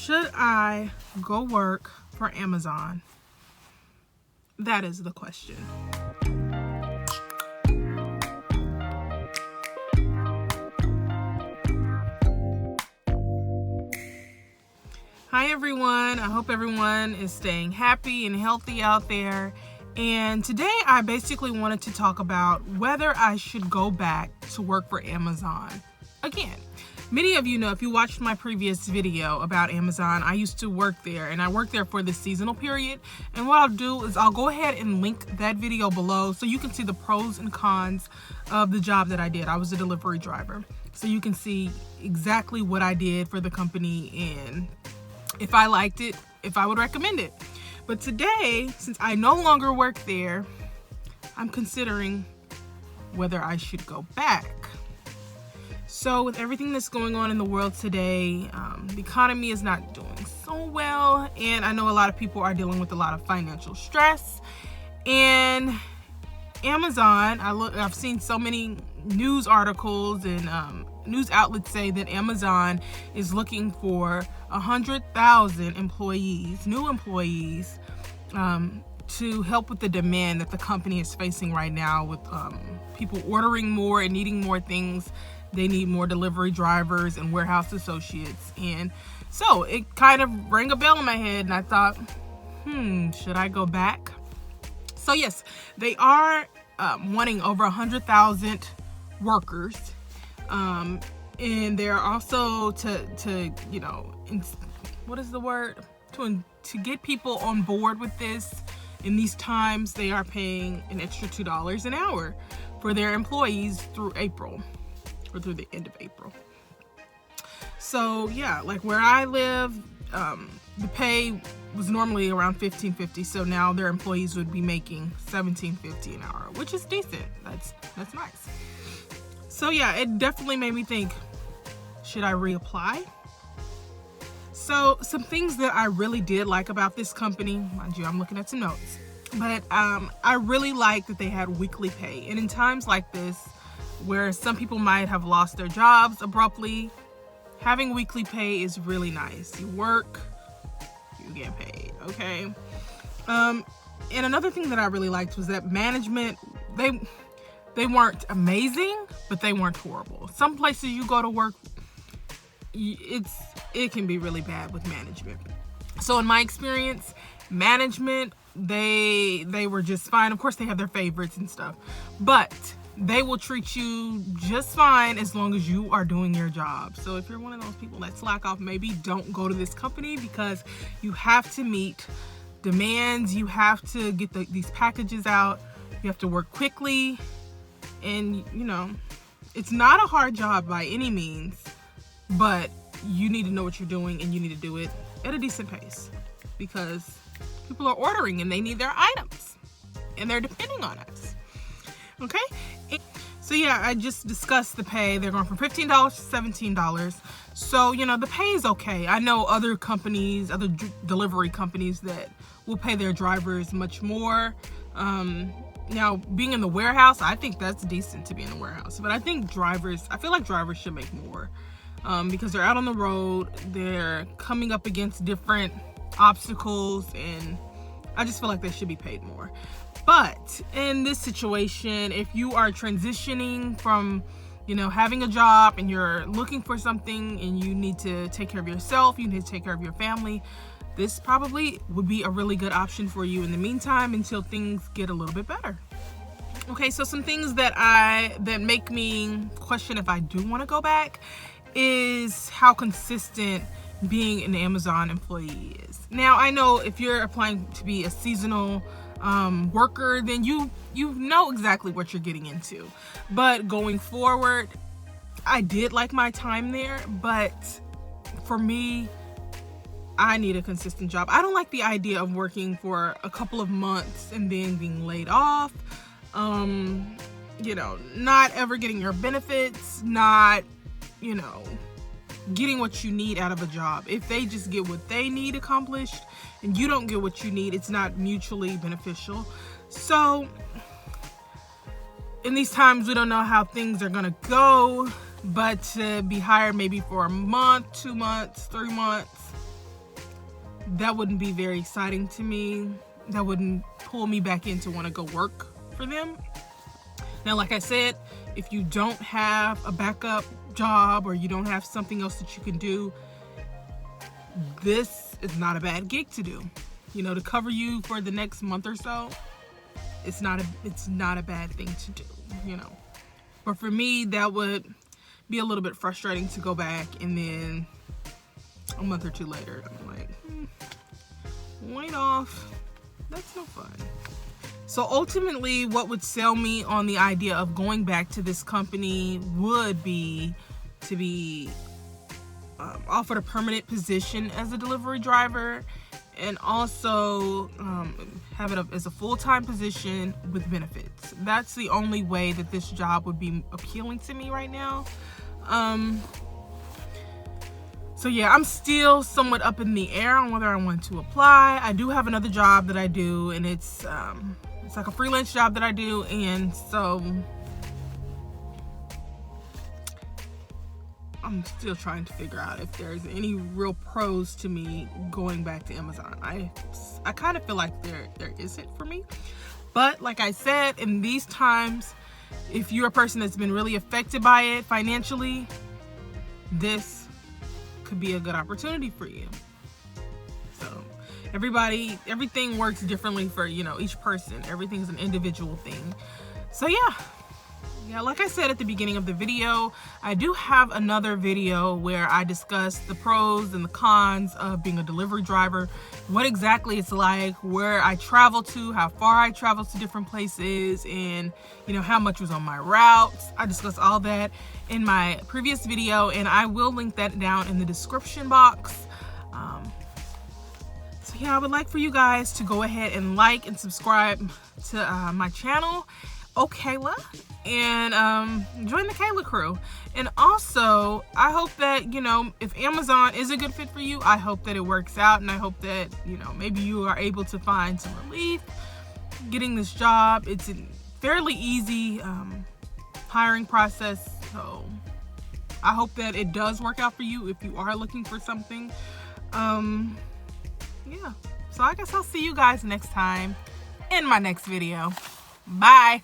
Should I go work for Amazon? That is the question. Hi everyone, I hope everyone is staying happy and healthy out there. And today I basically wanted to talk about whether I should go back to work for Amazon again. Many of you know, if you watched my previous video about Amazon, I used to work there, and I worked there for the seasonal period. And what I'll do is I'll go ahead and link that video below so you can see the pros and cons of the job that I did. I was a delivery driver, so you can see exactly what I did for the company and if I liked it, if I would recommend it. But today, since I no longer work there, I'm considering whether I should go back. So with everything that's going on in the world today, the economy is not doing so well, and I know a lot of people are dealing with a lot of financial stress. And Amazon, I've seen so many news articles and news outlets say that Amazon is looking for 100,000 employees, new employees, to help with the demand that the company is facing right now with people ordering more and needing more things. They need more delivery drivers and warehouse associates. And so it kind of rang a bell in my head, and I thought, should I go back? So yes, they are wanting over 100,000 workers. And they're also to what is the word? To get people on board with this in these times, they are paying an extra $2 an hour for their employees through April. Or through the end of April. So yeah, like where I live, the pay was normally around $15.50, so now their employees would be making $17.50 an hour, which is decent. That's nice. So yeah, it definitely made me think, should I reapply? So some things that I really did like about this company, mind you, I'm looking at some notes, but I really like that they had weekly pay. And in times like this, where some people might have lost their jobs abruptly, having weekly pay is really nice. You work, you get paid, okay? And another thing that I really liked was that management, they weren't amazing, but they weren't horrible. Some places you go to work, it can be really bad with management. So in my experience, management, they were just fine. Of course, they have their favorites and stuff, but they will treat you just fine as long as you are doing your job. So if you're one of those people that slack off, maybe don't go to this company, because you have to meet demands. You have to get these packages out. You have to work quickly. And, it's not a hard job by any means, but you need to know what you're doing, and you need to do it at a decent pace, because people are ordering and they need their items and they're depending on us. Okay? So yeah, I just discussed the pay. They're going from $15 to $17. So, the pay is okay. I know other companies, other delivery companies that will pay their drivers much more. Now, being in the warehouse, I think that's decent to be in the warehouse. But I feel like drivers should make more because they're out on the road. They're coming up against different obstacles, and I just feel like they should be paid more. But in this situation, if you are transitioning from, having a job and you're looking for something and you need to take care of yourself, you need to take care of your family, this probably would be a really good option for you in the meantime until things get a little bit better. Okay, so some things that make me question if I do want to go back is how consistent being an Amazon employee is. Now, I know if you're applying to be a seasonal worker, then you know exactly what you're getting into. But going forward, I did like my time there, but for me, I need a consistent job. I don't like the idea of working for a couple of months and then being laid off, not ever getting your benefits, not, getting what you need out of a job. If they just get what they need accomplished and you don't get what you need, it's not mutually beneficial. So in these times, we don't know how things are gonna go, but to be hired maybe for a month, 2 months, 3 months, that wouldn't be very exciting to me. That wouldn't pull me back in to want to go work for them. Now, like I said, if you don't have a backup job or you don't have something else that you can do, this is not a bad gig to do. You know, to cover you for the next month or so, it's not a bad thing to do, you know. But for me, that would be a little bit frustrating to go back and then a month or two later, I'm like, laid off. That's no fun. So ultimately, what would sell me on the idea of going back to this company would be to be offered a permanent position as a delivery driver, and also have it as a full-time position with benefits. That's the only way that this job would be appealing to me right now. So yeah, I'm still somewhat up in the air on whether I want to apply. I do have another job that I do, and it's like a freelance job that I do, and so I'm still trying to figure out if there's any real pros to me going back to Amazon. I kind of feel like there isn't for me. But like I said, in these times, if you're a person that's been really affected by it financially, this could be a good opportunity for you. So everything works differently for, you know, each person. Everything's an individual thing. So yeah, like I said at the beginning of the video, I do have another video where I discuss the pros and the cons of being a delivery driver, what exactly it's like, where I travel to, how far I travel to different places, and you know, how much was on my routes. I discuss all that in my previous video, and I will link that down in the description box. So yeah, I would like for you guys to go ahead and like and subscribe to my channel, Kayla, and join the Kayla crew. And also, I hope that, you know, if Amazon is a good fit for you, I hope that it works out, and I hope that, you know, maybe you are able to find some relief getting this job. It's a fairly easy hiring process, so I hope that it does work out for you if you are looking for something. Yeah, so I guess I'll see you guys next time in my next video. Bye.